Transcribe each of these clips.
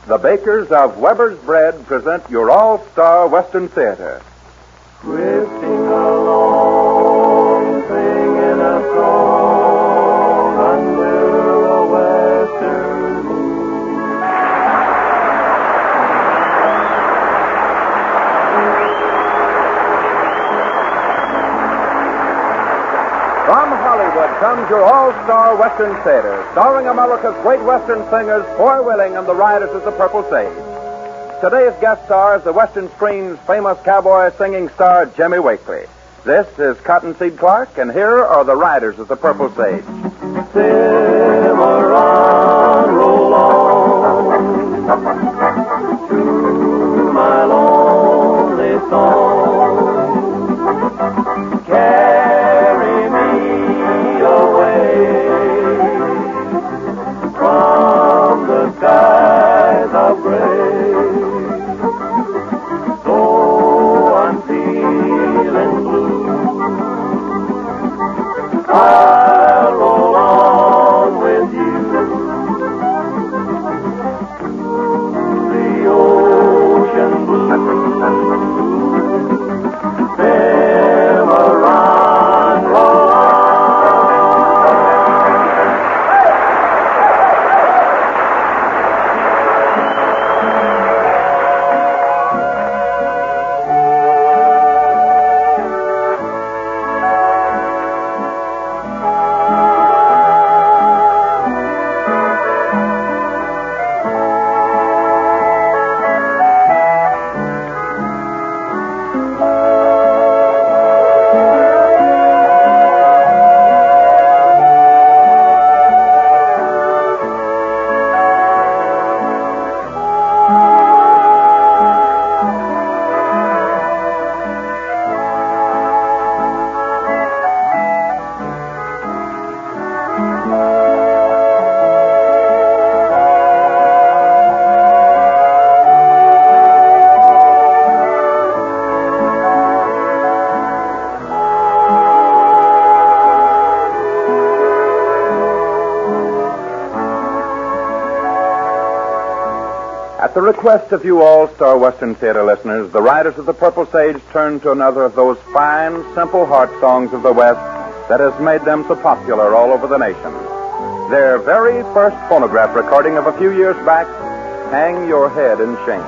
the bakers of Weber's Bread present your all-star Western Theater. Drifting along, singing a song under a western moon. From Hollywood comes your all-star Western Theater, starring America's great Western singers, Foy Willing and the Riders of the Purple Sage. Today's guest star is the Western screen's famous cowboy singing star, Jimmy Wakely. This is Cottonseed Clark, and here are the Riders of the Purple Sage. Simmer on, roll on, to my lonely song. Carry me away from the skies of gray. I'll roll on with you to the ocean blue. Cimarron, roll on. At the request of you all-star Western Theater listeners, the Riders of the Purple Sage turn to another of those fine, simple heart songs of the West that has made them so popular all over the nation. Their very first phonograph recording of a few years back, Hang Your Head in Shame.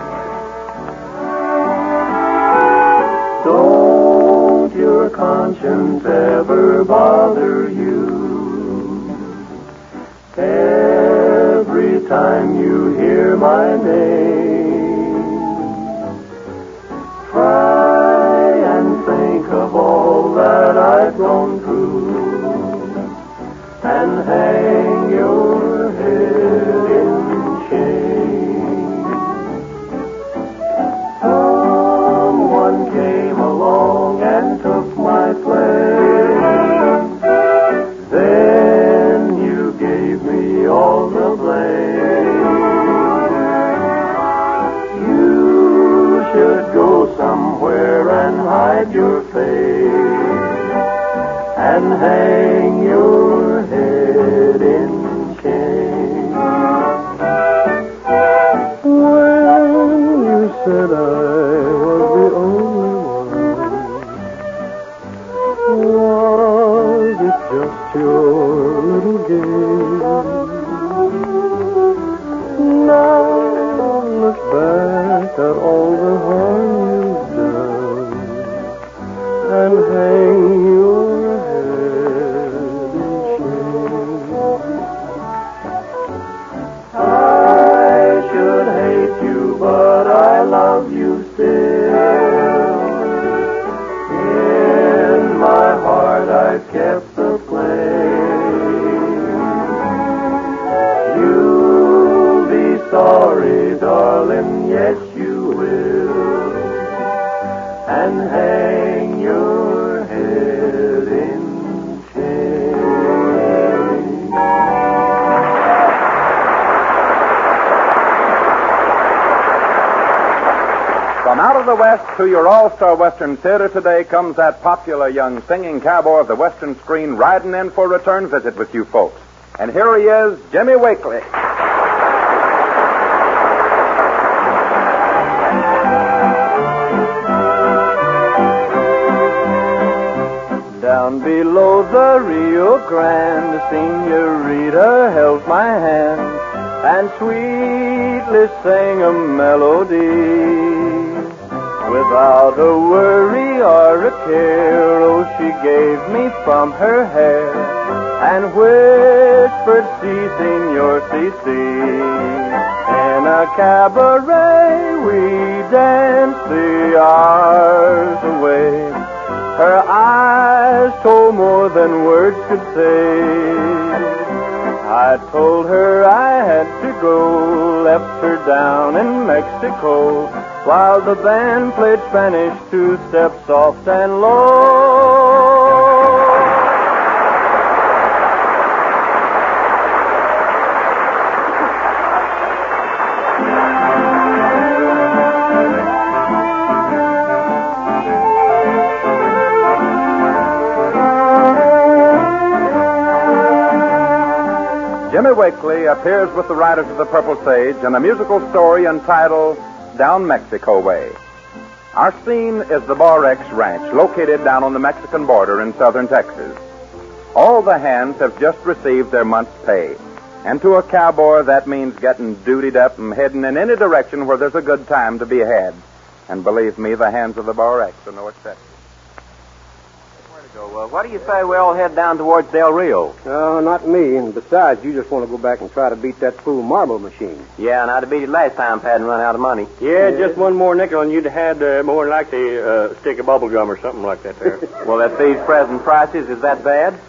Don't your conscience ever bother you? Every time you hear my name, try and think of all that I've gone through and hang your head in shame. Someone came along and took my place. Then you gave me all the blame. You should go somewhere and hide your face and hang your head in shame. When you said I was the only one, was it just your little game? Now look back at all the harm you've done and hang your head in shame. I should hate you, but I love you still. In my heart I've kept the flame. You'll be sorry, darling, yes you will, and hang your head in shame. From out of the West to your all-star Western Theater today comes that popular young singing cowboy of the Western screen riding in for a return visit with you folks. And here he is, Jimmy Wakely. of the Rio Grande, Senorita held my hand and sweetly sang a melody. Without a worry or a care, oh, she gave me from her hair and whispered, "Si, senor, si, si." In a cabaret we danced the hours away. Her eyes told more than words could say. I told her I had to go, left her down in Mexico, while the band played Spanish two-step soft and low. Jimmy Wakely appears with the Riders of the Purple Sage in a musical story entitled Down Mexico Way. Our scene is the Bar X Ranch, located down on the Mexican border in southern Texas. All the hands have just received their month's pay. And to a cowboy, that means getting dutied up and heading in any direction where there's a good time to be had. And believe me, the hands of the Bar X are no exception. What do you say we all head down towards Del Rio? Not me. And besides, you just want to go back and try to beat that fool marble machine. Yeah, and I'd have beat it last time if I hadn't run out of money. Yeah, just one more nickel and you'd have had more than likely a stick of bubble gum or something like that there. Well, at these present prices, is that bad?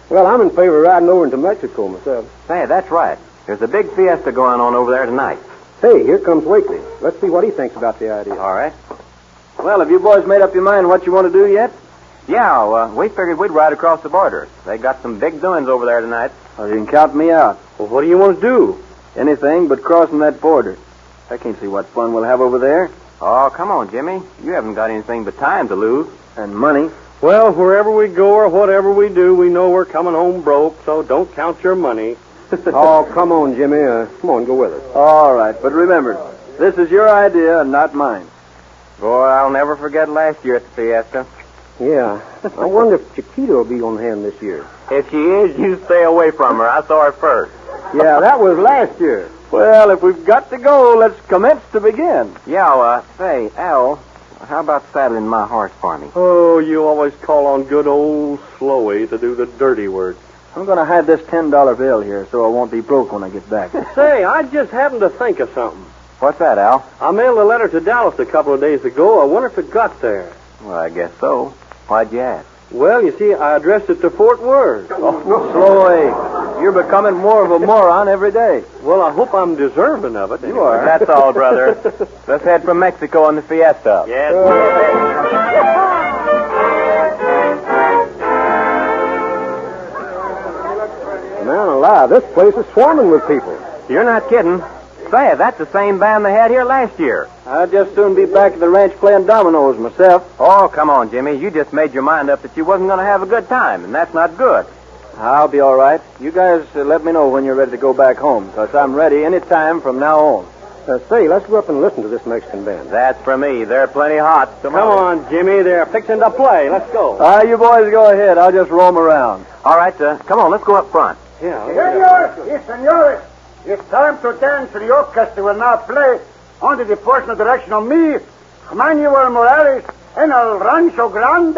Well, I'm in favor of riding over into Mexico myself. Hey, that's right. There's a big fiesta going on over there tonight. Hey, here comes Wakely. Let's see what he thinks about the idea. All right. Well, have you boys made up your mind what you want to do yet? Yeah, we figured we'd ride across the border. They got some big doings over there tonight. Well, you can count me out. Well, what do you want to do? Anything but crossing that border. I can't see what fun we'll have over there. Oh, come on, Jimmy. You haven't got anything but time to lose. And money. Well, wherever we go or whatever we do, we know we're coming home broke, so don't count your money. Oh, come on, Jimmy. Come on, go with us. All right, but remember, this is your idea and not mine. Boy, I'll never forget last year at the fiesta. Yeah. I wonder if Chiquita will be on hand this year. If she is, you stay away from her. I saw her first. Yeah, that was last year. Well, if we've got to go, let's commence to begin. Yeah, say, Al, how about saddling my horse for me? Oh, you always call on good old Slowy to do the dirty work. I'm going to hide this $10 bill here so I won't be broke when I get back. Say, I just happened to think of something. What's that, Al? I mailed a letter to Dallas a couple of days ago. I wonder if it got there. Well, I guess so. Why'd you ask? Well, you see, I addressed it to Fort Worth. Oh, Slowy, you're becoming more of a moron every day. Well, I hope I'm deserving of it. You are. That's all, brother. Let's head from Mexico on the fiesta. Yes. Man alive, this place is swarming with people. You're not kidding. Say, that's the same band they had here last year. I'd just soon be back at the ranch playing dominoes myself. Oh, come on, Jimmy. You just made your mind up that you wasn't going to have a good time, and that's not good. I'll be all right. You guys let me know when you're ready to go back home, because I'm ready any time from now on. Say, let's go up and listen to this Mexican band. That's for me. They're plenty hot. Come on, Jimmy. They're fixing to play. Let's go. You boys go ahead. I'll just roam around. All right, come on. Let's go up front. Yeah. Senores, yes, senores. It's time to dance. The orchestra will now play under the personal direction of me, Manuel Morales, en el Rancho Grande.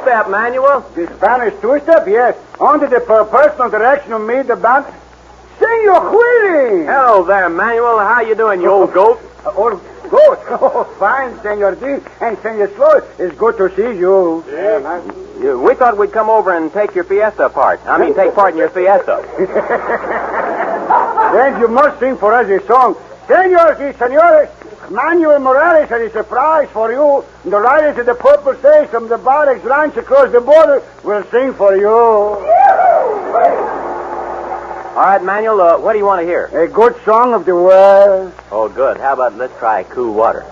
two-step, Manuel. The Spanish two-step, yes. Under the personal direction of me, the band. Senor Willie! Hello there, Manuel. How you doing, you old goat? Old goat? Oh, fine, Senor D. And Senor Slow, it's good to see you. Yeah. We thought we'd come over and take your fiesta apart. Take part in your fiesta. Then you must sing for us a song. Senors y senores, Manuel Morales has a surprise for you. The riders of the Purple Sage from the Barracks Ranch across the border will sing for you. All right, Manuel, what do you want to hear? A good song of the West. Oh, good. How about let's try Cool Water?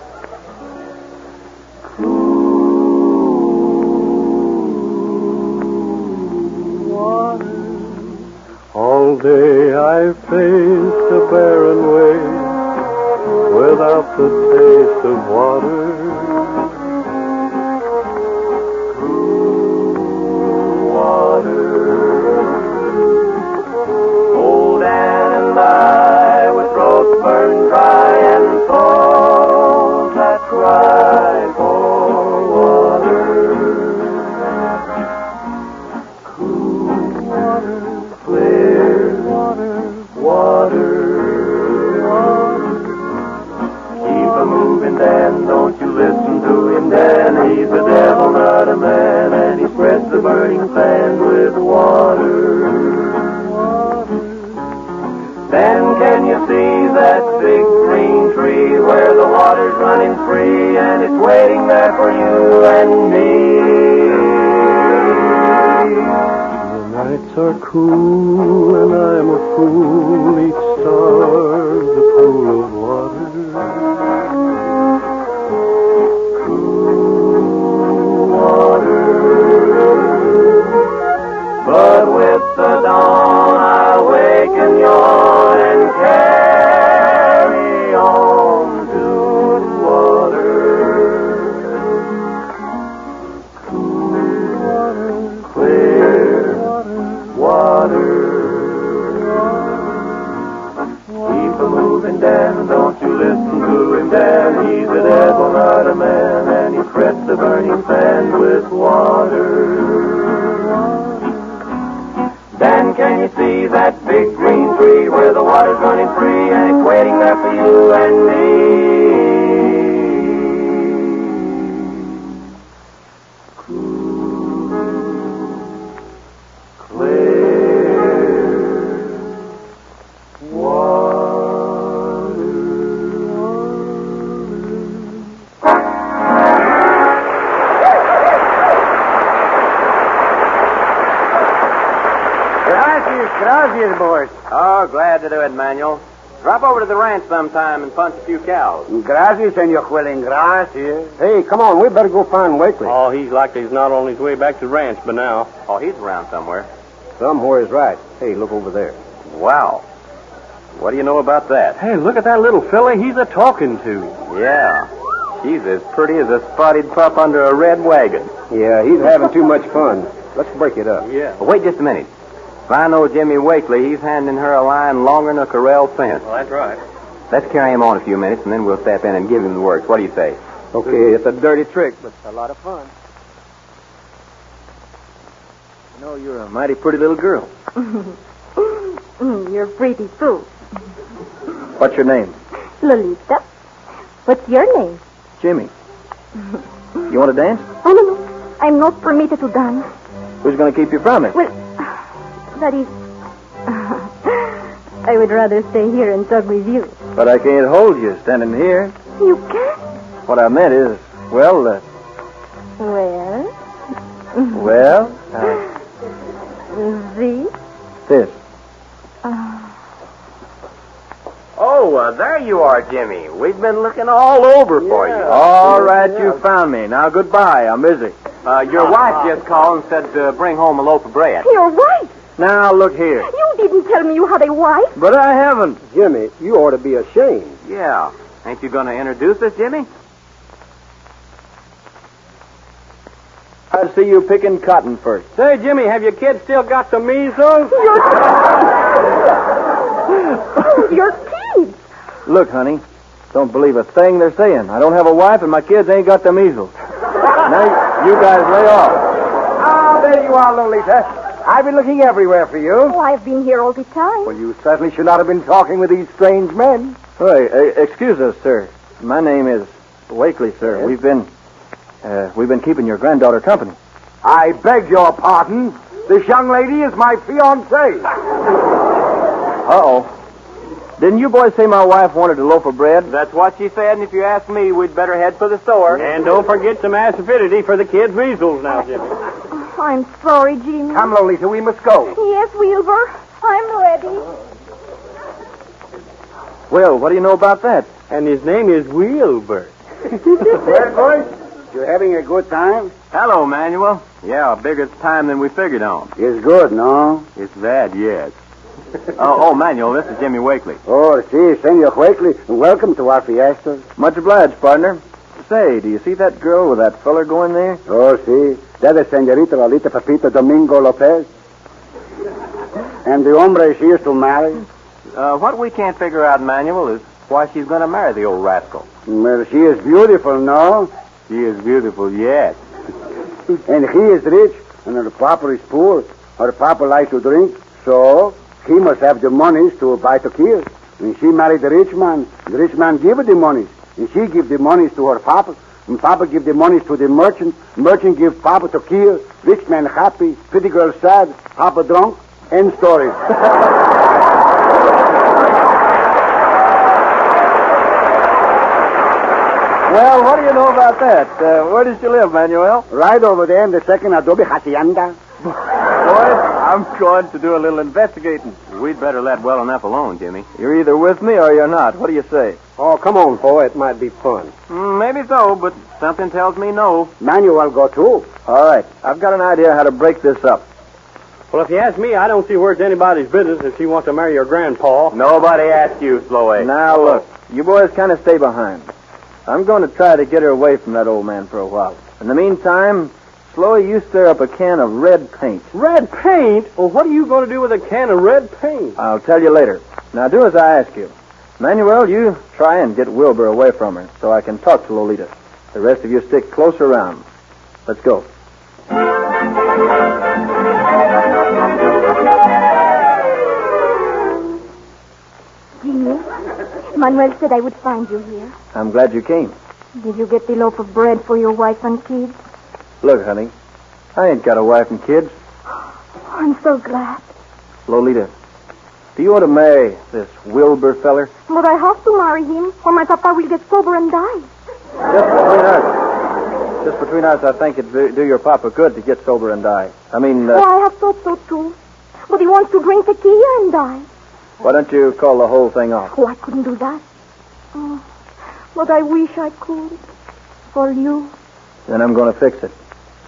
All day I faced a barren way without the taste of water. Cool water. Old Ann and I, with throats burned dry and souls that cry for water. Cool water. Clear water. Keep a moving, Dan, don't you listen to him, Dan. He's the devil, not a man, and he spreads the burning sand with water. Then can you see that big green tree where the water's running free and it's waiting there for you and me? Nights are cool and I'm a fool. Each star's a pool of water. Cool water. But with the dawn I'll wake and yawn and carry on to the water. Cool water. Clear water. Keep a moving, Dan, don't you listen to him, Dan. He's a devil, not a man, and he frets the burning sand with water. Dan, can you see that big green tree where the water's running free and it's waiting there for you and me? Gracias, boys. Oh, glad to do it, Manuel. Drop over to the ranch sometime and punch a few cows. Gracias, Senor Quilling. Gracias. Hey, come on. We better go find Wakely. Oh, he's likely he's not on his way back to the ranch by now. Oh, he's around somewhere. Somewhere is right. Hey, look over there. Wow. What do you know about that? Hey, look at that little filly he's a-talking to. Yeah. She's as pretty as a spotted pup under a red wagon. Yeah, he's having too much fun. Let's break it up. Yeah. Well, wait just a minute. If I know Jimmy Wakely, he's handing her a line longer than a corral fence. Well, that's right. Let's carry him on a few minutes, and then we'll step in and give him the works. What do you say? Okay, it's a dirty trick, but a lot of fun. You know, you're a mighty pretty little girl. You're pretty, too. What's your name? Lolita. What's your name? Jimmy. You want to dance? Oh, no. I'm not permitted to dance. Who's going to keep you from it? Well, that is... I would rather stay here and talk with you. But I can't hold you standing here. You can't? What I meant is, well... This. Oh, there you are, Jimmy. We've been looking all over for you. All right, you found me. Now, goodbye. I'm busy. Your wife just called and said bring home a loaf of bread. Your wife? Now, look here. You didn't tell me you had a wife. But I haven't. Jimmy, you ought to be ashamed. Yeah. Ain't you going to introduce us, Jimmy? I'd see you picking cotton first. Say, Jimmy, have your kids still got the measles? Your kids. Look, honey, don't believe a thing they're saying. I don't have a wife, and my kids ain't got the measles. Now, you guys lay off. there you are, Lolita. I've been looking everywhere for you. Oh, I've been here all the time. Well, you certainly should not have been talking with these strange men. Excuse us, sir. My name is Wakely, sir. Yes? We've been keeping your granddaughter company. I beg your pardon. This young lady is my fiancée. Uh-oh. Didn't you boys say my wife wanted a loaf of bread? That's what she said, and if you ask me, we'd better head for the store. And don't forget some acidity for the kids' measles now, Jimmy. I'm sorry, Jimmy. Come, Lolita, we must go. Yes, Wilbur. I'm ready. Well, what do you know about that? And his name is Wilbur. Well, boys, you having a good time? Hello, Manuel. Yeah, a bigger time than we figured on. It's good, no? It's that, yes. Oh, Manuel, this is Jimmy Wakely. Oh, si, Senor Wakely. Welcome to our fiesta. Much obliged, partner. Say, do you see that girl with that feller going there? Oh, si. That is Senorita Lolita Pepito Domingo Lopez. And the hombre she is to marry? What we can't figure out, Manuel, is why she's going to marry the old rascal. Well, she is beautiful, no? She is beautiful, yes. And he is rich, and her papa is poor. Her papa likes to drink, so he must have the monies to buy tequila. And she married the rich man give her the monies. And she give the monies to her papa. And papa give the monies to the merchant. Merchant give papa tequila. Rich man happy. Pretty girl sad. Papa drunk. End story. Well, what do you know about that? Where does she live, Manuel? Right over there in the second adobe hacienda. Boys, I'm going to do a little investigating. We'd better let well enough alone, Jimmy. You're either with me or you're not. What do you say? Oh, come on, boy. It might be fun. Maybe so, but something tells me no. Manuel go too. All right. I've got an idea how to break this up. Well, if you ask me, I don't see where it's anybody's business if she wants to marry your grandpa. Nobody asked you, Slowy. Now, look. You boys kind of stay behind. I'm going to try to get her away from that old man for a while. In the meantime, Slowy, you stir up a can of red paint. Red paint? Well, what are you going to do with a can of red paint? I'll tell you later. Now, do as I ask you. Manuel, you try and get Wilbur away from her so I can talk to Lolita. The rest of you stick close around. Let's go. Jimmy, Manuel said I would find you here. I'm glad you came. Did you get the loaf of bread for your wife and kids? Look, honey, I ain't got a wife and kids. I'm so glad. Lolita, do you want to marry this Wilbur feller? But I have to marry him, or my papa will get sober and die. Just between us, I think it'd do your papa good to get sober and die. I mean, Oh, I have thought so too. But he wants to drink tequila and die. why don't you call the whole thing off? Oh, I couldn't do that. Oh, but I wish I could. For you. Then I'm going to fix it,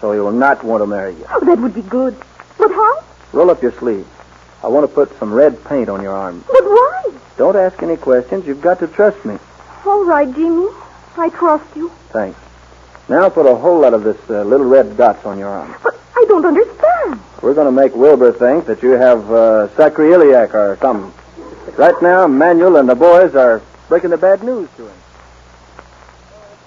so he will not want to marry you. Oh, that would be good. But how? Roll up your sleeve. I want to put some red paint on your arm. But why? Don't ask any questions. You've got to trust me. All right, Jimmy. I trust you. Thanks. Now put a whole lot of this little red dots on your arm. But I don't understand. We're going to make Wilbur think that you have sacroiliac or something. Right now, Manuel and the boys are breaking the bad news to him.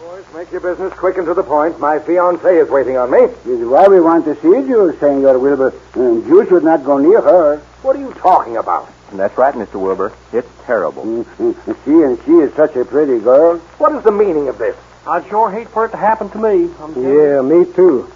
Boys, make your business quick and to the point. My fiancée is waiting on me. This is why we want to see you, Senor Wilbur. You should not go near her. What are you talking about? That's right, Mr. Wilbur. It's terrible. She is such a pretty girl. What is the meaning of this? I'd sure hate for it to happen to me. Yeah, me too.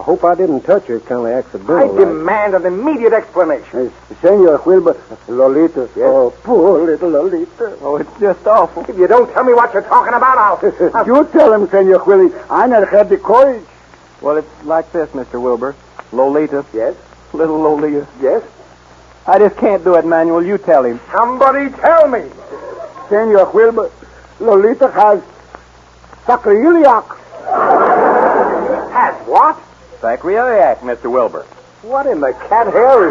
I hope I didn't touch her kind of accidental. I demand an immediate explanation. Senor Wilbur, Lolita. Yes. Oh, poor little Lolita. Oh, it's just awful. If you don't tell me what you're talking about, I'll... You tell him, Senor Willie. I not had the courage. Well, it's like this, Mr. Wilbur. Lolita. Yes? Little Lolita. Yes? I just can't do it, Manuel. You tell him. Somebody tell me. Senor Wilbur, Lolita has sacroiliac. Has what? Sacroiliac, Mr. Wilbur. What in the cat hair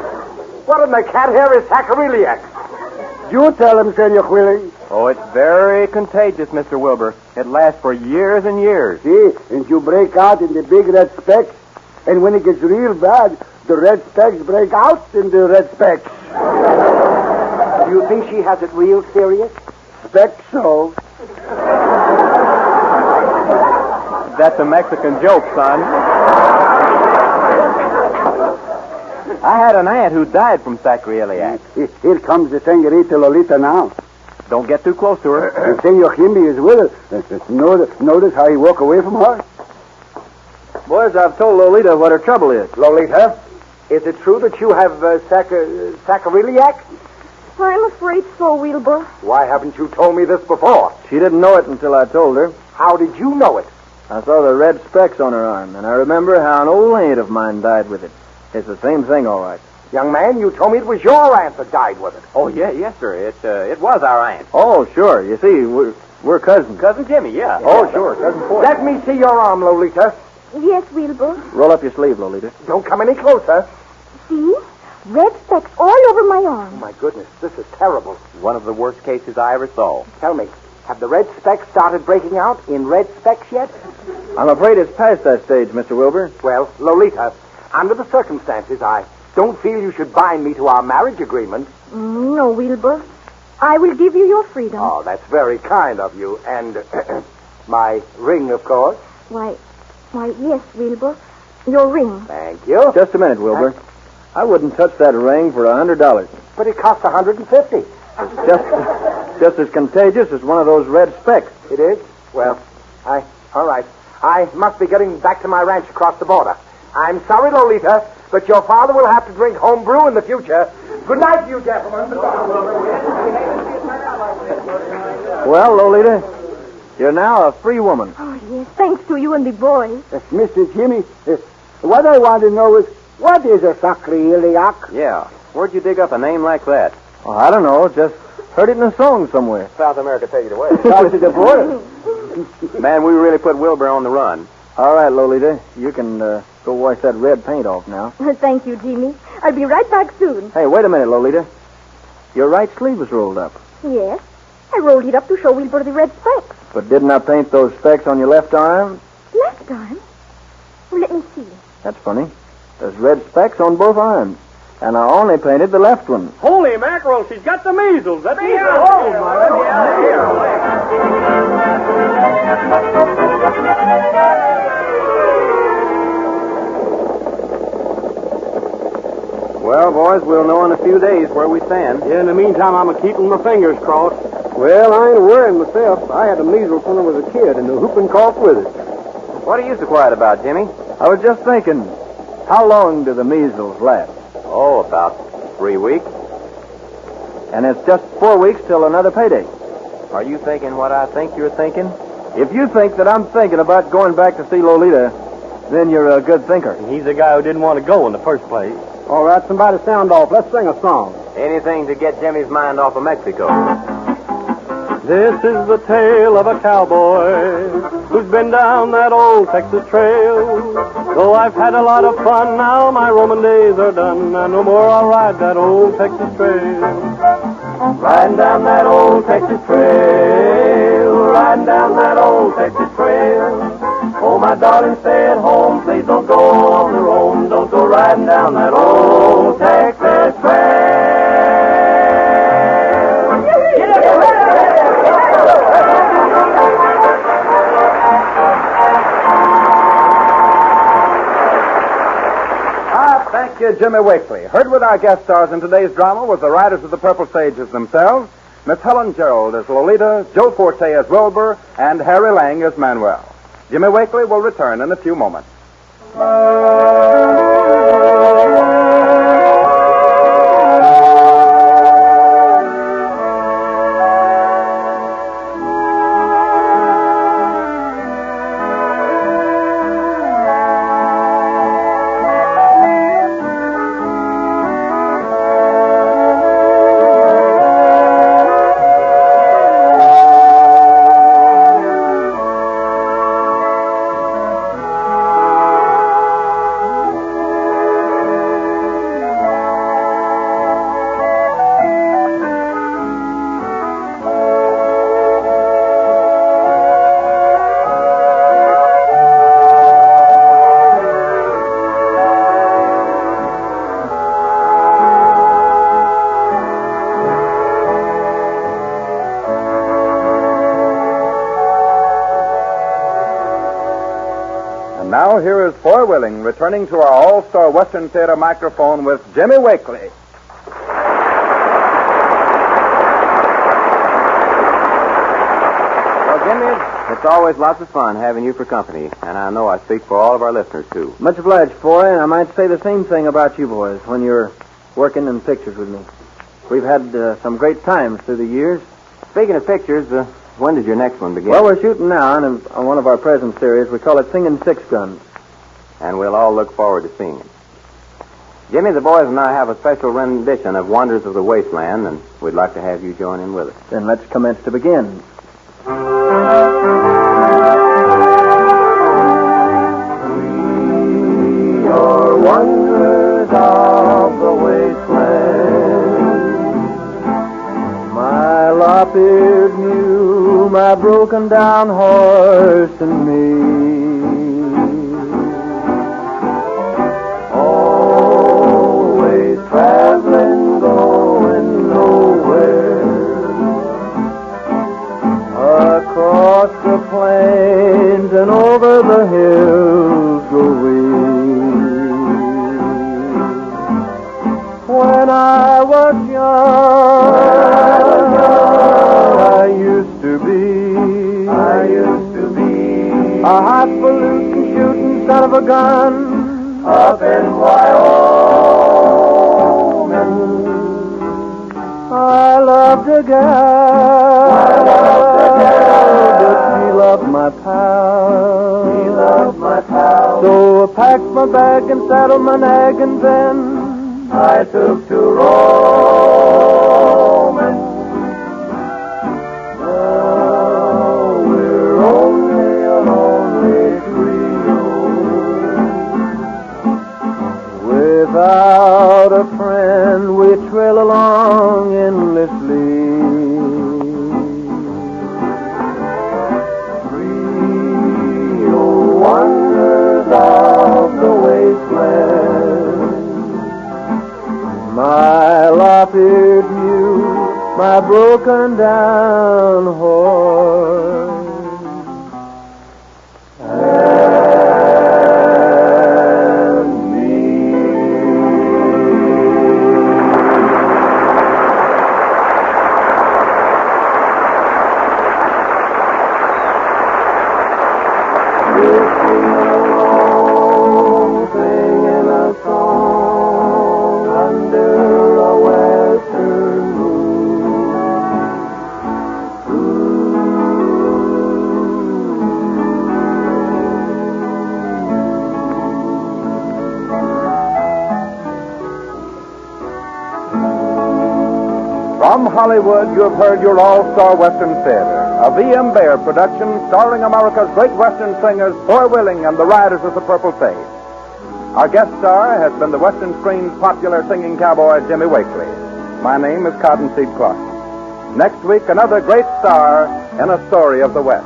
is sacroiliac? You tell him, Senor Willie. Oh, it's very contagious, Mr. Wilbur. It lasts for years and years. See, and you break out in the big red specks, and when it gets real bad, the red specks break out in the red specks. Do you think she has it real serious? Specks so. That's a Mexican joke, son. I had an aunt who died from sacroiliac. Here comes the senorita Lolita now. Don't get too close to her. And Senor Jimmy is with her. Notice how he walk away from her? Boys, I've told Lolita what her trouble is. Lolita, is it true that you have sacroiliac? I'm afraid so, Wilbur. Why haven't you told me this before? She didn't know it until I told her. How did you know it? I saw the red specks on her arm, and I remember how an old aunt of mine died with it. It's the same thing, all right. Young man, you told me it was your aunt that died with it. Oh, yes, sir. It was our aunt. Oh, sure. You see, we're cousins. Cousin Jimmy, yeah. Oh, sure. Cousin Ford. Let me see your arm, Lolita. Yes, Wilbur. Roll up your sleeve, Lolita. Don't come any closer. See? Red specks all over my arm. Oh, my goodness, this is terrible. One of the worst cases I ever saw. Tell me, have the red specks started breaking out in red specks yet? I'm afraid it's past that stage, Mr. Wilbur. Well, Lolita, under the circumstances, I don't feel you should bind me to our marriage agreement. No, Wilbur. I will give you your freedom. Oh, that's very kind of you. And my ring, of course. Why, yes, Wilbur. Your ring. Thank you. Just a minute, Wilbur. I wouldn't touch that ring for $100. But it costs $150. Just as contagious as one of those red specks. It is? Well, all right. I must be getting back to my ranch across the border. I'm sorry, Lolita, but your father will have to drink home brew in the future. Good night to you, gentlemen. Well, Lolita, you're now a free woman. Oh, yes, thanks to you and the boys. Mr. Jimmy, what I want to know is, what is a sacroiliac? Yeah. Where'd you dig up a name like that? Oh, I don't know. Just heard it in a song somewhere. South America take it away. South to the border. Man, we really put Wilbur on the run. All right, Lolita. You can go wash that red paint off now. Thank you, Jimmy. I'll be right back soon. Hey, wait a minute, Lolita. Your right sleeve is rolled up. Yes. I rolled it up to show Wilbur the red specks. But didn't I paint those specks on your left arm? Left arm? Well, let me see. That's funny. There's red specks on both arms. And I only painted the left one. Holy mackerel, she's got the measles. Let me out. Oh, my Well, boys, we'll know in a few days where we stand. Yeah, in the meantime, I'm keeping my fingers crossed. Well, I ain't worrying myself. I had the measles when I was a kid and the whooping cough with it. What are you so quiet about, Jimmy? I was just thinking, how long do the measles last? Oh, about 3 weeks. And it's just 4 weeks till another payday. Are you thinking what I think you're thinking? If you think that I'm thinking about going back to see Lolita, then you're a good thinker. He's the guy who didn't want to go in the first place. All right, somebody sound off. Let's sing a song. Anything to get Jimmy's mind off of Mexico. This is the tale of a cowboy who's been down that old Texas trail. Though I've had a lot of fun, now my roaming days are done, and no more I'll ride that old Texas trail. Riding down that old Texas trail, riding down that old Texas trail. Oh, my darling, stay at home, please don't go on the road, don't go riding down that old Texas trail. Thank you, Jimmy Wakely. Heard with our guest stars in today's drama was the Riders of the Purple Sages themselves, Miss Helen Gerald as Lolita, Joe Forte as Wilbur, and Harry Lang as Manuel. Jimmy Wakely will return in a few moments. now here is Foy Willing returning to our All-Star Western Theater microphone with Jimmy Wakely. Well, Jimmy, it's always lots of fun having you for company, and I know I speak for all of our listeners, too. Much obliged, Foy, and I might say the same thing about you boys when you're working in pictures with me. We've had some great times through the years. Speaking of pictures, when does your next one begin? Well, we're shooting now on one of our present series. We call it Singing Six Guns. And we'll all look forward to seeing it. Jimmy, the boys and I have a special rendition of Wonders of the Wasteland, and we'd like to have you join in with us. Then let's commence to begin. We are wonders of the wasteland. My lop-eared mule, my broken down horse, and me. Always traveling, going nowhere. Across the plains and over the hills go we. When I was young, I used to be a highfalutin shooting son of a gun up in Wyoming. I loved a gal, but she loved my pal. So I packed my bag and saddled my nag, and then I took to roaming. Now we're only a lonely trio. Without a friend, we trail along endlessly. Trio wonders of the wasteland. My lop-eared mule, my broken down horse. Singing a song under a western From Hollywood, you have heard your All-Star Western Theater, a V.M. Baer production starring America's great Western singers, Foy Willing and the Riders of the Purple Sage. Our guest star has been the Western screen's popular singing cowboy, Jimmy Wakely. My name is Cottonseed Clark. Next week, another great star in a story of the West.